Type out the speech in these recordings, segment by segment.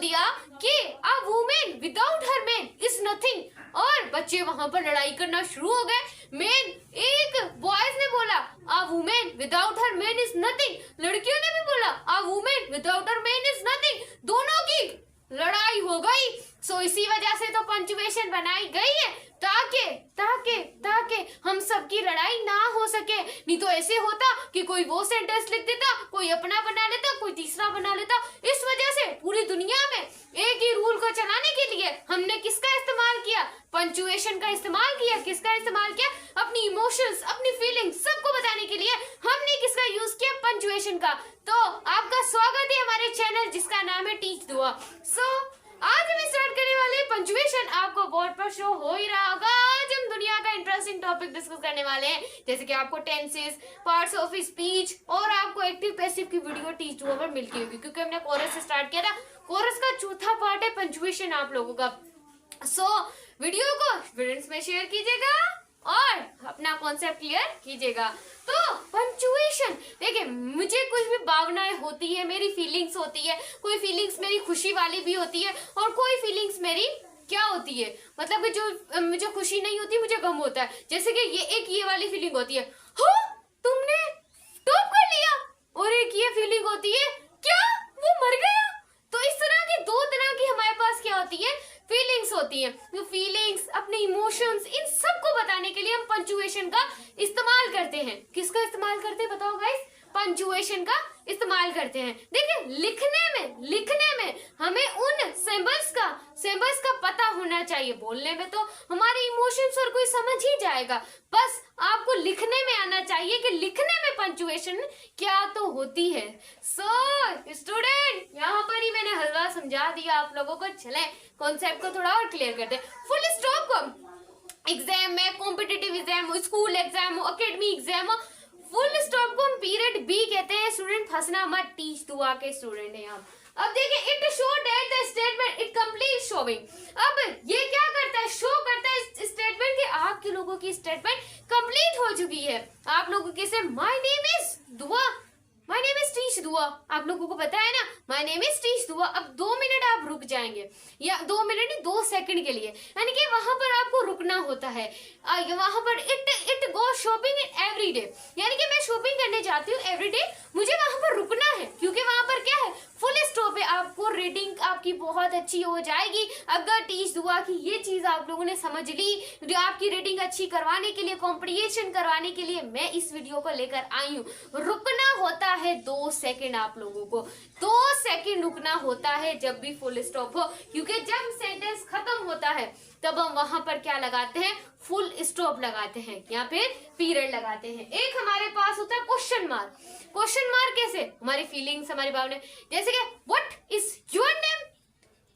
दिया कि a woman without her man is nothing, और बच्चे वहां पर लड़ाई करना शुरू हो गए। मैन एक बॉयज ने बोला a woman without her man is nothing, लड़कियों ने भी बोला a woman without her man is nothing, दोनों की लड़ाई हो गई। सो इसी वजह से तो पंक्चुएशन बनाई गई है ताकि ताकि ताकि हम सबकी लड़ाई ना हो सके। नहीं तो ऐसे होता कि कोई वो सेंटेंस लिख देता, कोई अपना बना लेता, कोई तीसरा बना लेता। इस वजह से पूरी दुनिया में एक ही रूल को चलाने के लिए हमने किसका इस्तेमाल किया? पंक्चुएशन का इस्तेमाल किया। किसका इस्तेमाल किया? अपनी इमोशंस, अपनी फीलिंग्स सबको बताने के लिए हमने किसका यूज किया? पंक्चुएशन का। तो आपका स्वागत है हमारे चैनल जिसका नाम है टीच दुआ। सो आज हम स्टार्ट करने वाले पंक्चुएशन। आपको बोर्ड पर शो हो ही रहा होगा। आज हम दुनिया का इंटरेस्टिंग टॉपिक डिस्कस करने वाले हैं, जैसे कि आपको टेंसेस, पार्ट्स ऑफ स्पीच और आपको एक्टिव पैसिव की वीडियो टीच दुआ पर मिलती होगी, क्योंकि हमने कोरस से स्टार्ट किया था। कोरस का चौथा पार्ट है पंक्चुएशन आप लोगों का। सो वीडियो को फ्रेंड्स में शेयर कीजिएगा और अपना कॉन्सेप्ट क्लियर कीजिएगा। तो पंक्चुएशन देखिए, मुझे कुछ भी भावनाएं होती है, मेरी फीलिंग्स होती है, कोई फीलिंग्स मेरी खुशी वाली भी होती है और कोई फीलिंग्स मेरी क्या होती है, मतलब कि जो मुझे खुशी नहीं होती, मुझे गम होता है। जैसे कि ये वाली फीलिंग होती है, हो तुमने टॉप कर लिया, और एक ये फीलिंग होती है, क्या वो मर गया। तो इस तरह की दो तरह की हमारे पास क्या होती है? फीलिंग्स होती है। तो फीलिंग्स, अपने इमोशंस, इन सबको बताने के लिए हम पंक्चुएशन का इस्तेमाल करते हैं। किसका इस्तेमाल करते हैं बताओ गाइस? पंक्चुएशन का इस्तेमाल करते हैं। देखिए, लिखने में हमें उन सिंबल्स का पता होना चाहिए। बोलने में तो हमारे इमोशंस और कोई समझ ही जाएगा, बस आपको लिखने में आना चाहिए कि लिखने में पंक्चुएशन क्या तो होती है। सो स्टूडेंट, यहाँ पर ही मैंने हलवा समझा दिया आप लोगों को। चले कॉन्सेप्ट को थोड़ा और क्लियर करते हैं। फुल स्टॉप को एग्जाम में, कॉम्पिटिटिव एग्जाम हो, स्कूल एग्जाम हो, एकेडमी एग्जाम हो, फुल स्टॉप को हम पीरियड बी कहते हैं। स्टूडेंट फंसना मत, टीच दुआ के स्टूडेंट हैं आप। अब देखिए, it show that the statement it complete showing. अब ये क्या करता है? शो करता है स्टेटमेंट कि आपके लोगों की स्टेटमेंट कंप्लीट हो चुकी है। आप लोगों के से माय नेम इज दुआ, माय नेम इज टीच दुआ, आप लोगों को पता है ना, माय नेम इज टीच दुआ। अब 2 मिनट आप रुक जाएंगे, या 2 मिनट नहीं 2 सेकंड के लिए, यानी कि वहां पर आपको रुकना होता है। वहां पर it go shopping every day, यानी कि मैं शॉपिंग करने जाती हूँ एवरी डे, मुझे वहां पर रुकना है, क्योंकि वहां पर क्या है? फुल स्टॉप है। आपको रीडिंग आपकी बहुत अच्छी हो जाएगी अगर टीच दुआ की ये चीज आप लोगों ने समझ ली। आपकी रीडिंग अच्छी करवाने के लिए, कॉम्प्रिहेंशन करवाने के लिए मैं इस वीडियो को लेकर आई हूँ। रुकना होता है 2 सेकंड, आप लोगों को 2 सेकंड रुकना होता है जब भी फुल स्टॉप हो, क्योंकि जब सेंटेंस खत्म होता है तब हम वहां पर क्या लगाते हैं? फुल स्टॉप लगाते हैं या फिर पीरियड लगाते हैं। एक हमारे पास होता है क्वेश्चन मार्क। क्वेश्चन मार्क कैसे? हमारी फीलिंग्स, हमारी भावनाएं, जैसे कि what is your name,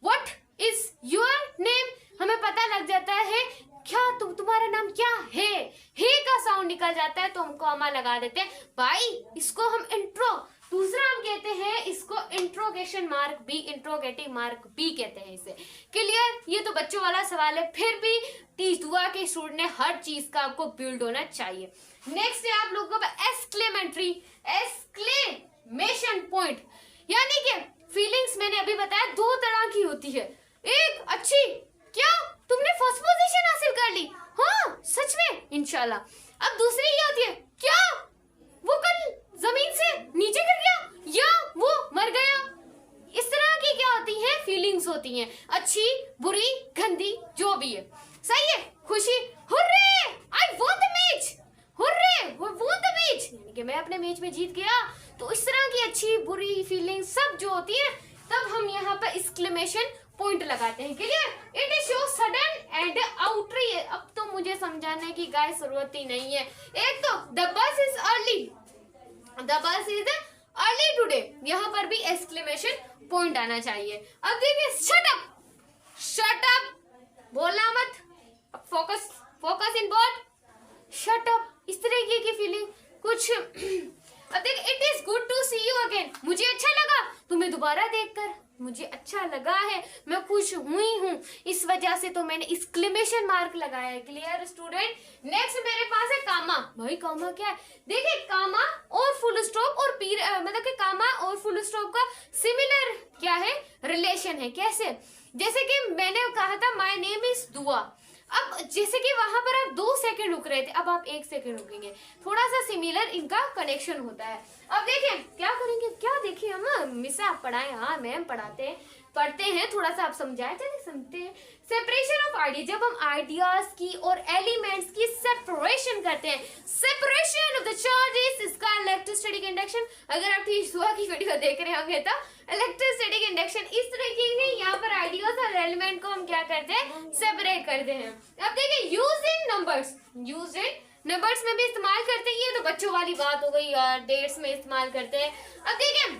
what is your name, हमें पता लग जाता है क्या तुम्हारा नाम क्या है। हे का साउंड निकल जाता है तो हम कॉमा लगा देते हैं। भाई इसको हम इंट्रो, दूसरा हम कहते हैं इसको इंट्रोगेशन मार्क बी, इंट्रोगेटिव मार्क बी कहते हैं इसे। क्लियर? ये तो बच्चों वाला सवाल है, फिर भी टीच दुआ के स्टूडेंट ने हर चीज का आपको बिल्ड होना चाहिए। नेक्स्ट है आप लोगों का एक्सक्लेमेटरी, एक्सक्लेमेशन पॉइंट, यानी कि फीलिंग्स मैंने अभी बताया 2 तरह की होती है। एक अच्छी, क्या तुमने फर्स्ट पोजीशन हासिल कर ली, हाँ सच में इंशाल्लाह। अब दूसरी ये होती है, क्या वो कल जमीन से नीचे गिर गया या वो मर गया। इस तरह की क्या होती हैं? फीलिंग्स होती हैं, अच्छी, बुरी, गंदी, जो भी है। सही है? खुशी, hurray I won the match, hurray वो वॉन द मैच, यानी कि मैं अपने मैच में जीत गया। तो इस तरह की अच्छी बुरी फीलिंग सब जो होती है, तब हम यहाँ पर एक्सक्लेमेशन पॉइंट लगाते हैं। Clear? It is show sudden and outcry. अब तो मुझे समझाने की गाइस जरूरत ही नहीं है। एक तो the bus is early, the bus is early today, यहाँ पर भी एक्सक्लेमेशन पॉइंट आना चाहिए। अब देखिए, शट अप, शट अप, बोलना मत, focus, focus in board, shut up, इस तरीके की फीलिंग कुछ। अब देखिए, it is good to see you again, मुझे अच्छा लगा तुम्हें दोबारा देखकर, मुझे अच्छा लगा है, मैं खुश हुई हूँ, इस वजह से तो मैंने एक्सक्लेमेशन मार्क लगाया है। Clear student? नेक्स्ट मेरे पास है कामा। भाई कामा क्या है? देखिए, कामा और फुल स्टॉप और मतलब कि कामा और फुल स्टॉप का सिमिलर क्या क्या है, रिलेशन है। कैसे, जैसे कि मैंने कहा था माय नेम इज दुआ, अब जैसे कि वहां पर आप 2 सेकंड रुक रहे थे, अब आप 1 सेकंड रुकेंगे, थोड़ा सा सिमिलर इनका कनेक्शन होता है। अब देखें क्या करेंगे, क्या देखिए हम मिस आप पढ़ाए, हाँ मैम पढ़ते हैं, थोड़ा सा आप समझाए, चलिए समझते हैं। सेपरेशन ऑफ आइडिया, जब हम आइडियाज की और एलिमेंट्स की सेपरेशन करते हैं, सेपरेशन ऑफ द चार्जेस इसका इलेक्ट्रोस्टैटिक इंडक्शन। अगर आप ठीक सुबह की वीडियो देख रहे होंगे तो इलेक्ट्रोस्टैटिक इंडक्शन इस तरीके से यहाँ पर आइडियाज और एलिमेंट को हम क्या करते हैं, सेपरेट करते हैं। अब देखिए use in numbers, use in numbers में भी इस्तेमाल करते हैं, ये तो बच्चों वाली बात हो गई यार, डेट्स में इस्तेमाल करते हैं। अब देखिए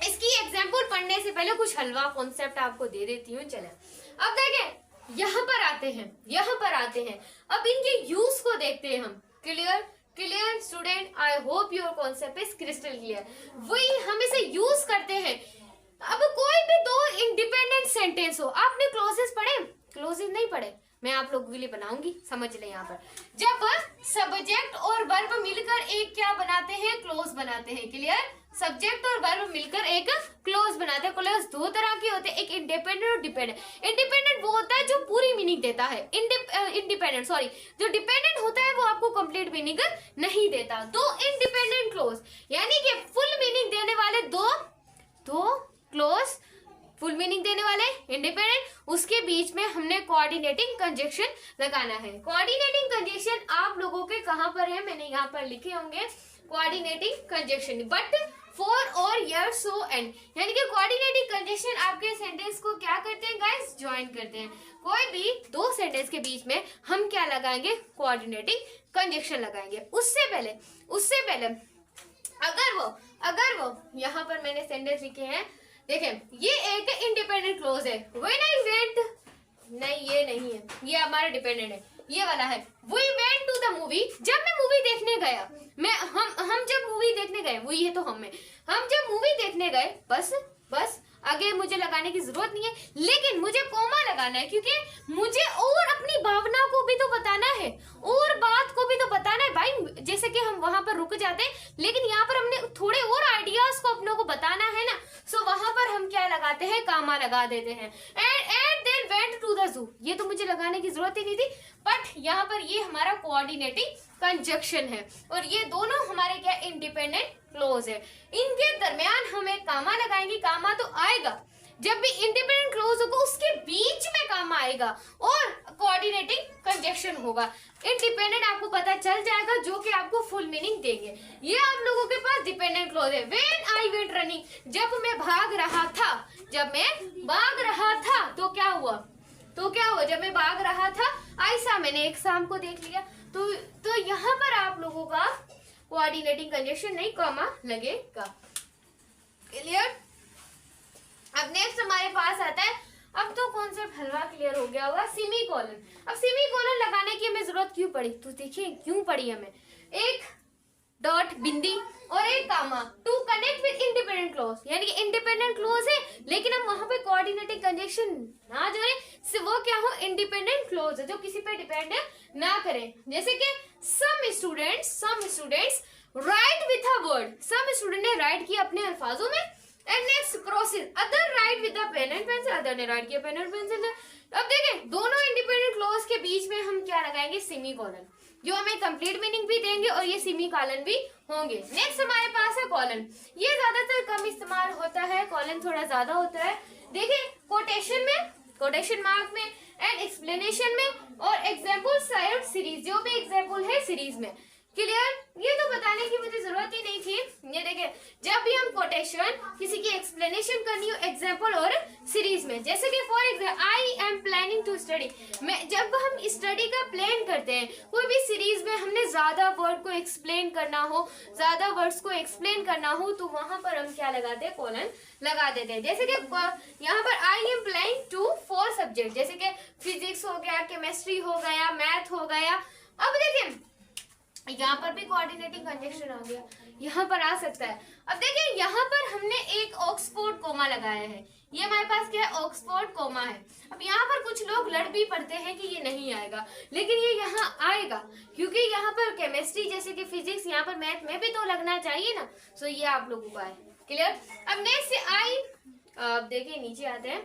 इसकी एग्जाम्पल पढ़ने से पहले कुछ हलवा कॉन्सेप्ट आपको दे देती हूँ। चले अब देखें यहाँ पर आते हैं, अब इनके यूज को देखते हैं हम। Clear student, I hope your concept is crystal clear. वही हम इसे यूज करते हैं। अब कोई भी 2 इंडिपेंडेंट सेंटेंस हो, आपने क्लोजेस पढ़े, क्लोजेस नहीं पढ़े, मैं आप लोगों के लिए बनाऊंगी, समझ ले। यहाँ पर जब सब्जेक्ट और वर्ब मिलकर एक क्या बनाते हैं, क्लोज बनाते हैं। क्लियर, सब्जेक्ट और वर्ब मिलकर एक क्लोज बनाते हैं। क्लोज 2 तरह के होते हैं, एक इंडिपेंडेंट और डिपेंडेंट। इंडिपेंडेंट वो होता है जो पूरी मीनिंग देता है, इंडिपेंडेंट सॉरी, जो डिपेंडेंट होता है वो आपको कंप्लीट मीनिंग नहीं देता। 2 इंडिपेंडेंट क्लोज यानी कि फुल मीनिंग देने वाले दो क्लोज, फुल मीनिंग देने वाले इंडिपेंडेंट, उसके बीच में हमने कोऑर्डिनेटिंग कंजक्शन लगाना है। कोऑर्डिनेटिंग कंजक्शन आप लोगों के कहां पर है, मैंने यहाँ पर लिखे होंगे कोऑर्डिनेटिंग कंजक्शन, बट फॉर और यर सो एंड, यानी कि कोऑर्डिनेटिंग कंजक्शन आपके सेंटेंस को क्या करते हैं गाइस, ज्वाइन करते हैं। कोई भी 2 सेंटेंस के बीच में हम क्या लगाएंगे, कोऑर्डिनेटिंग कंजक्शन लगाएंगे। उससे पहले अगर वो यहाँ पर मैंने सेंटेंस लिखे हैं, देखें ये एक इंडिपेंडेंट क्लोज है। व्हेन आई वेंट, नहीं ये नहीं है, ये हमारा डिपेंडेंट है, ये वाला है। We went to the movie, जब मैं मूवी देखने गया, हम जब मूवी देखने गए, वो ये तो हम जब मूवी देखने गए, बस आगे मुझे लगाने की जरूरत नहीं है, लेकिन मुझे कोमा लगाना है, क्योंकि मुझे और अपनी भावना को भी तो बताना है, और बात को भी तो बताना है भाई। जैसे कि हम वहां पर रुक जाते हैं, लेकिन यहाँ पर हमने थोड़े और आइडियाज को अपनों को बताना है ना, सो वहां पर हम क्या लगाते हैं, कामा लगा देते हैं। And then went to the zoo, ये तो मुझे लगाने की जरूरत ही नहीं थी, बट यहाँ पर ये हमारा कोऑर्डिनेटिंग कंजक्शन है, और ये दोनों हमारे क्या, इंडिपेंडेंट क्लोज है। इनके दरमियान हम एक कामा लगाएंगे, कामा तो आएगा जब भी इंडिपेंडेंट क्लोज होगा, उसके बीच में कामा आएगा और कोऑर्डिनेटिंग कंजक्शन होगा। इंडिपेंडेंट आपको पता चल जाएगा, जो कि आपको फुल मीनिंग देंगे। ये आप लोगों के पास डिपेंडेंट क्लोज है। व्हेन आई वेंट रनिंग, जब मैं भाग रहा था, तो क्या हुआ, जब मैं भाग रहा था, ऐसा मैंने एक शाम को देख लिया, तो यहाँ पर आप लोगों का कोऑर्डिनेटिंग कंजक्शन नहीं, कॉमा लगेगा। क्लियर। अब नेक्स्ट हमारे पास आता है, अब तो कॉन्सेप्ट हलवा क्लियर हो गया होगा, सेमीकोलन। अब सेमीकोलन लगाने की हमें जरूरत क्यों पड़ी, तो देखिए क्यों पड़ी हमें, एक डॉट बिंदी और एक comma to connect with independent clause, यानी कि इंडिपेंडेंट क्लोज है लेकिन हम वहां पे कोऑर्डिनेटिंग कंजक्शन ना जोड़े, वो क्या हो, इंडिपेंडेंट क्लोज है जो किसी पे डिपेंड ना करें। जैसे कि some students write with a word, some student ने राइट किया अपने अल्फाजों में, and next proceed other write with a pen and pencil, other ने राइट किया पेन एंड पेंसिल। अब देखें दोनों इंडिपेंडेंट क्लोज के बीच में हम क्या लगाएंगे, सेमीकोलन, जो हमें कंप्लीट मीनिंग भी देंगे और ये सेमीकोलन भी होंगे। नेक्स्ट हमारे पास है कॉलन, ये ज्यादातर कम इस्तेमाल होता है, कॉलन थोड़ा ज्यादा होता है। देखिए कोटेशन में, कोटेशन मार्क में, एंड एक्सप्लेनेशन में, और एग्जाम्पल साइड सीरीज, जो भी एग्जाम्पल है सीरीज में। क्लियर, ये तो बताने की मुझे जरूरत ही नहीं थी। ये देखिए जब भी हम कोटेशन, किसी की एक्सप्लेनेशन करनी हो एग्जाम्पल और सीरीज में, जैसे कि for example I am planning to study, जब हम स्टडी का प्लान करते हैं, कोई भी सीरीज में हमने ज्यादा वर्ड को एक्सप्लेन करना हो, ज्यादा वर्ड्स को एक्सप्लेन करना हो, तो वहां पर हम क्या लगाते हैं, कॉलन लगा देते हैं। जैसे कि यहाँ पर I am planning to 4 subject, जैसे कि फिजिक्स हो गया, केमिस्ट्री हो गया, मैथ हो गया। अब देखिए यहाँ पर भी कोऑर्डिनेटिंग कंजक्शन आ गया, यहाँ पर आ सकता है। अब देखिए यहाँ पर हमने एक ऑक्सफोर्ड कोमा लगाया है, ये हमारे पास क्या है, ऑक्सफोर्ड कोमा है। अब यहाँ पर कुछ लोग लड़ भी पड़ते हैं कि ये नहीं आएगा, लेकिन ये यहाँ आएगा, क्योंकि यहाँ पर केमिस्ट्री जैसे कि फिजिक्स, यहाँ पर मैथ में भी तो लगना चाहिए ना, सो ये आप लोगों का है। क्लियर। अब नेक्स्ट आई अब देखिए नीचे आते हैं।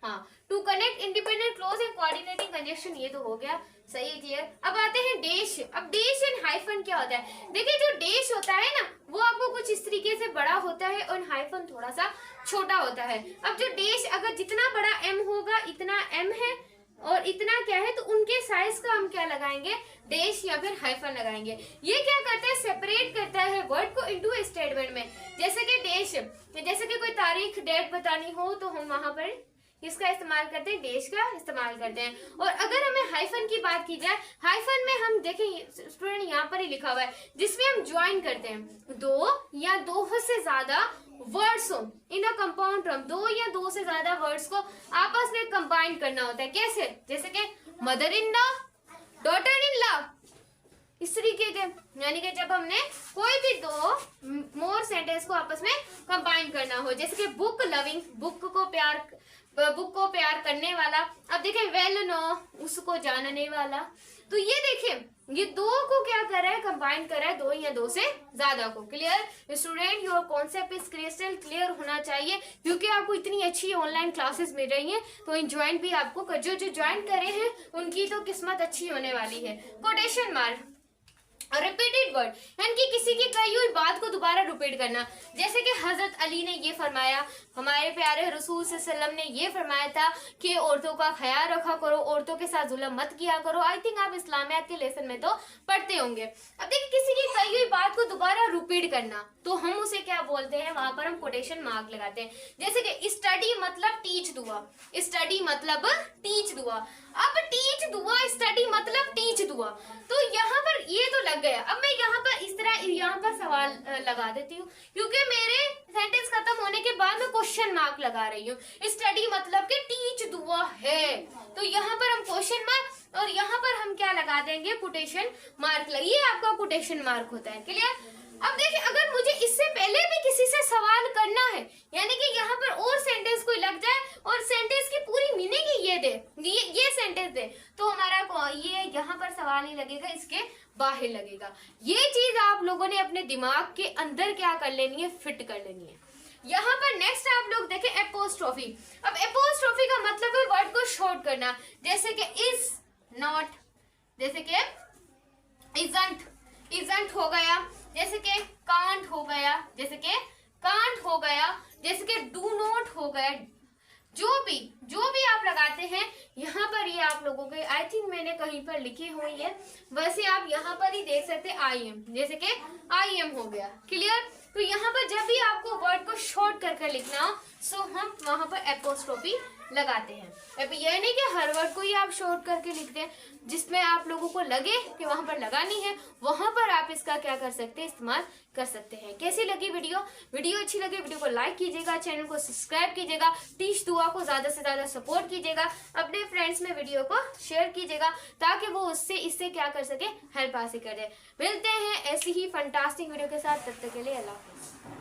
हाँ, to connect independent clause and coordinating conjunction, ये तो हो गया, सही है, क्लियर। अब आते हैं डेश। अब डेश एंड हाइफन क्या होता है? देखिए जो डेश होता है ना वो आपको कुछ इस तरीके से बड़ा होता है और हाइफन थोड़ा सा छोटा होता है। अब जो डेश अगर जितना बड़ा एम होगा इतना एम है और इतना क्या है, तो उनके साइज का हम क्या लगाएंगे? डेश या फिर हाइफन लगाएंगे। ये क्या करता है? सेपरेट करता है वर्ड को इनटू स्टेटमेंट में। जैसे कि डेश, जैसे कि कोई तारीख डेट बतानी हो तो हम वहां पर किसका इस्तेमाल करते हैं? डेश का इस्तेमाल करते हैं। और अगर हमें हाइफन की बात की जाए, हाइफन में हम देखें स्टूडेंट यहाँ पर ही लिखा हुआ है, जिसमें हम ज्वाइन करते हैं दो या दो से ज्यादा वर्ड्स हो इन अ कंपाउंड टर्म, दो या दो से ज्यादा वर्ड्स को आपस में कंबाइन करना होता है। कैसे? जैसे कि mother in law, daughter in law, इस तरीके के, यानी कि जब हमने कोई भी दो मोर सेंटेंस को आपस में कंबाइन करना हो। जैसे कि बुक लविंग, बुक को प्यार करने वाला। अब देखें वेल नो, उसको जानने वाला। तो ये देखें ये दो को क्या कर रहा है? कंबाइन कर रहा है, दो या दो से ज्यादा को। Clear student, your concept is crystal clear होना चाहिए, क्योंकि आपको इतनी अच्छी ऑनलाइन क्लासेस मिल रही हैं, तो ज्वाइन भी आपको जो ज्वाइन करे हैं उनकी तो किस्मत अच्छी होने वाली है। कोटेशन मार्क, रिपीटेड वर्ड, यानी कि किसी की कही हुई बात को दोबारा रिपीट करना। जैसे कि हजरत अली ने ये फरमाया, हमारे प्यारे रसूल सल्लल्लाहु अलैहि वसल्लम ने ये फरमाया था कि औरतों का ख्याल रखा करो, औरतों के साथ जुल्म मत किया करो। आई थिंक आप इस्लामियात के लेसन में तो पढ़ते होंगे। अब देखिए किसी की कही हुई बात को दोबारा रिपीट करना, तो हम उसे क्या बोलते हैं? वहां पर हम कोटेशन मार्क लगाते हैं। जैसे कि स्टडी मतलब टीच दुआ, स्टडी मतलब टीच दुआ। अब टीच दुआ, स्टडी मतलब टीच दुआ, तो यहाँ पर ये तो लग गया। अब मैं यहाँ पर इस तरह यहाँ पर सवाल लगा देती हूँ, क्योंकि मेरे सेंटेंस खत्म होने के बाद मैं क्वेश्चन मार्क लगा रही हूँ। स्टडी मतलब कि टीच दुआ है, तो यहाँ पर हम क्वेश्चन मार्क और यहाँ पर हम क्या लगा देंगे? Quotation mark. ये आपका कोटेशन मार्क होता है। क्लियर? अब देखिए अगर मुझे इससे पहले भी किसी से सवाल करना है, यानी कि यहाँ पर और सेंटेंस कोई लग जाए और सेंटेंस की पूरी मीनिंग ही ये दे, ये सेंटेंस दे, तो हमारा ये यहाँ पर सवाल नहीं लगेगा, इसके बाहर लगेगा। ये चीज आप लोगों ने अपने दिमाग के अंदर क्या कर लेनी है? फिट कर लेनी है। यहाँ पर नेक्स्ट आप लोग देखें एपोस्ट्रोफी। अब एपोस्ट्रोफी का मतलब है वर्ड को शॉर्ट करना। जैसे कि इज नॉट, जैसे कि इजंट, इजंट हो गया, जैसे कि कांट हो गया, जैसे कि कांट हो गया, जैसे कि डू नॉट हो गया। जो भी आप लगाते हैं यहाँ पर ये आप लोगों के आई थिंक मैंने कहीं पर लिखी हुई है, वैसे आप यहाँ पर ही देख सकते हैं आई एम, जैसे कि आई एम हो गया। क्लियर? तो यहाँ पर जब भी आपको वर्ड को शॉर्ट करके लिखना हो सो हम वहां पर एपोस्ट्रोफी लगाते हैं। अब ये नहीं कि हर वर्ड को ही आप शॉर्ट करके लिखते हैं, जिसमें आप लोगों को लगे कि वहां पर लगानी है वहां पर आप इसका क्या कर सकते हैं? इस्तेमाल कर सकते हैं। कैसी लगी वीडियो? वीडियो अच्छी लगी वीडियो को लाइक कीजिएगा, चैनल को सब्सक्राइब कीजिएगा, टीच दुआ को ज्यादा से ज्यादा सपोर्ट कीजिएगा, अपने फ्रेंड्स में वीडियो को शेयर कीजिएगा ताकि वो उससे इससे क्या कर सके? हेल्प हासिल करे। मिलते हैं ऐसी ही फंटास्टिक वीडियो के साथ, तब तक के लिए अल्लाह हाफिज़।